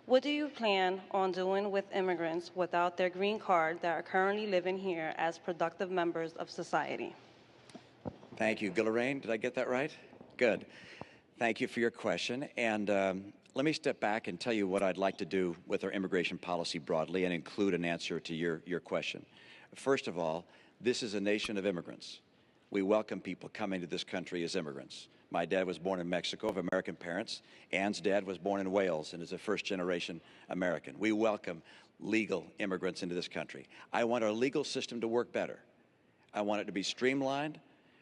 What do you plan on doing with immigrants without their green card that are currently living here as productive members of society? Thank you. Lorraine, did I get that right? Good. Thank you for your question. And let me step back and tell you what I'd like to do with our immigration policy broadly and include an answer to your question. First of all, this is a nation of immigrants. We welcome people coming to this country as immigrants. My dad was born in Mexico of American parents. Anne's dad was born in Wales and is a first-generation American. We welcome legal immigrants into this country. I want our legal system to work better. I want it to be streamlined.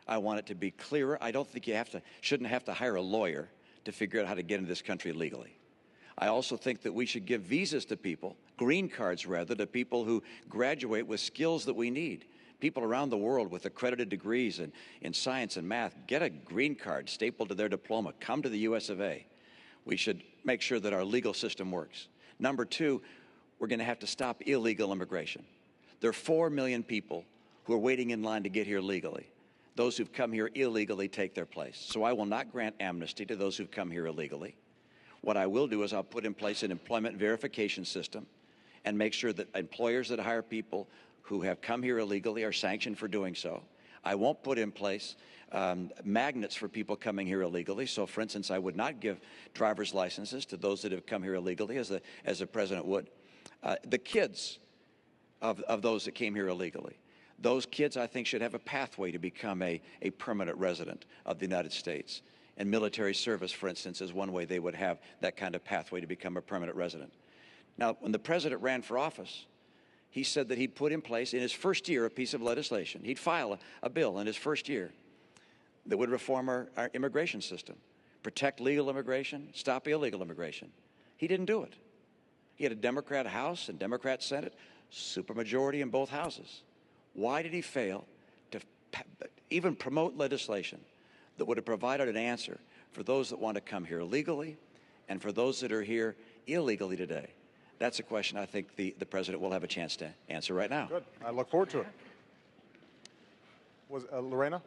I want it to be clearer. I don't think you shouldn't have to hire a lawyer to figure out how to get into this country legally. I also think that we should give visas to people, green cards rather, to people who graduate with skills that we need. People around the world with accredited degrees in science and math get a green card stapled to their diploma. Come to the US of A. We should make sure that our legal system works. Number two, we're going to have to stop illegal immigration. There are 4 million people who are waiting in line to get here legally. Those who've come here illegally take their place. So I will not grant amnesty to those who've come here illegally. What I will do is I'll put in place an employment verification system and make sure that employers that hire people who have come here illegally are sanctioned for doing so. I won't put in place magnets for people coming here illegally. So, for instance, I would not give driver's licenses to those that have come here illegally, as the president would. The kids of those that came here illegally, those kids, I think, should have a pathway to become a permanent resident of the United States. And military service, for instance, is one way they would have that kind of pathway to become a permanent resident. Now, when the president ran for office, he said that he'd put in place, in his first year, a piece of legislation. He'd file a bill in his first year that would reform our immigration system, protect legal immigration, stop illegal immigration. He didn't do it. He had a Democrat House and Democrat Senate, supermajority in both houses. Why did he fail to even promote legislation that would have provided an answer for those that want to come here legally and for those that are here illegally today? That's a question I think the president will have a chance to answer right now. Good. I look forward to it. Was Lorraine,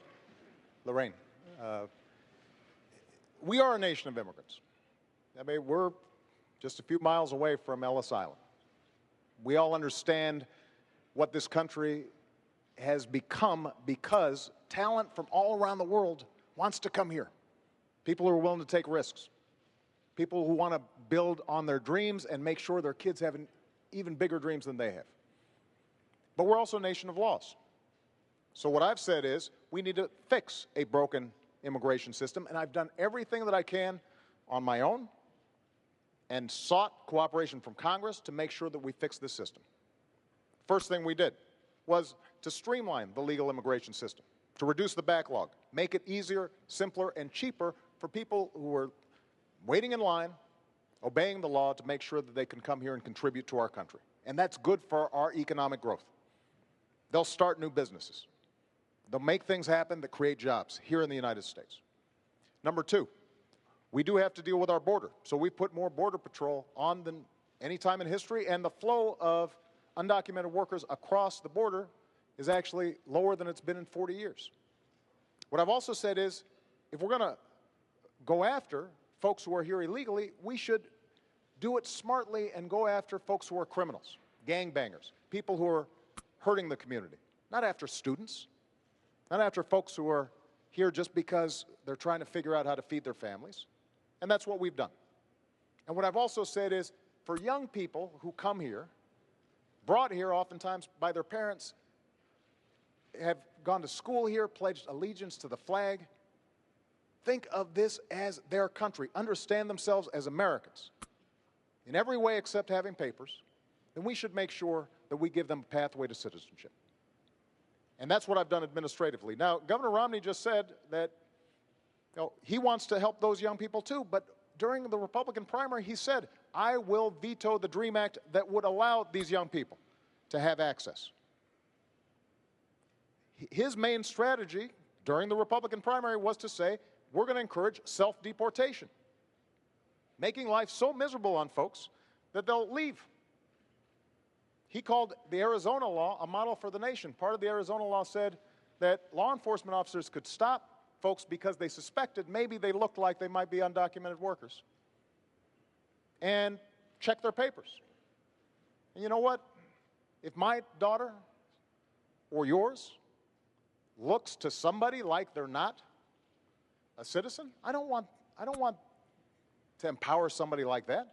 we are a nation of immigrants. I mean, we're just a few miles away from Ellis Island. We all understand what this country has become because talent from all around the world wants to come here. People who are willing to take risks. People who want to build on their dreams and make sure their kids have even bigger dreams than they have. But we're also a nation of laws. So what I've said is we need to fix a broken immigration system, and I've done everything that I can on my own and sought cooperation from Congress to make sure that we fix this system. First thing we did was to streamline the legal immigration system, to reduce the backlog, make it easier, simpler, and cheaper for people who are waiting in line, obeying the law to make sure that they can come here and contribute to our country. And that's good for our economic growth. They'll start new businesses. They'll make things happen that create jobs here in the United States. Number two, we do have to deal with our border. So we put more Border Patrol on than any time in history, and the flow of undocumented workers across the border is actually lower than it's been in 40 years. What I've also said is, if we're going to go after folks who are here illegally, we should do it smartly and go after folks who are criminals, gangbangers, people who are hurting the community, not after students, not after folks who are here just because they're trying to figure out how to feed their families. And that's what we've done. And what I've also said is, for young people who come here, brought here oftentimes by their parents, have gone to school here, pledged allegiance to the flag, think of this as their country, understand themselves as Americans in every way except having papers, then we should make sure that we give them a pathway to citizenship. And that's what I've done administratively. Now, Governor Romney just said that he wants to help those young people too, but during the Republican primary, he said, I will veto the DREAM Act that would allow these young people to have access. His main strategy during the Republican primary was to say, we're going to encourage self-deportation, making life so miserable on folks that they'll leave. He called the Arizona law a model for the nation. Part of the Arizona law said that law enforcement officers could stop folks because they suspected maybe they looked like they might be undocumented workers. And check their papers. And you know what? If my daughter or yours looks to somebody like they're not a citizen, I don't want to empower somebody like that.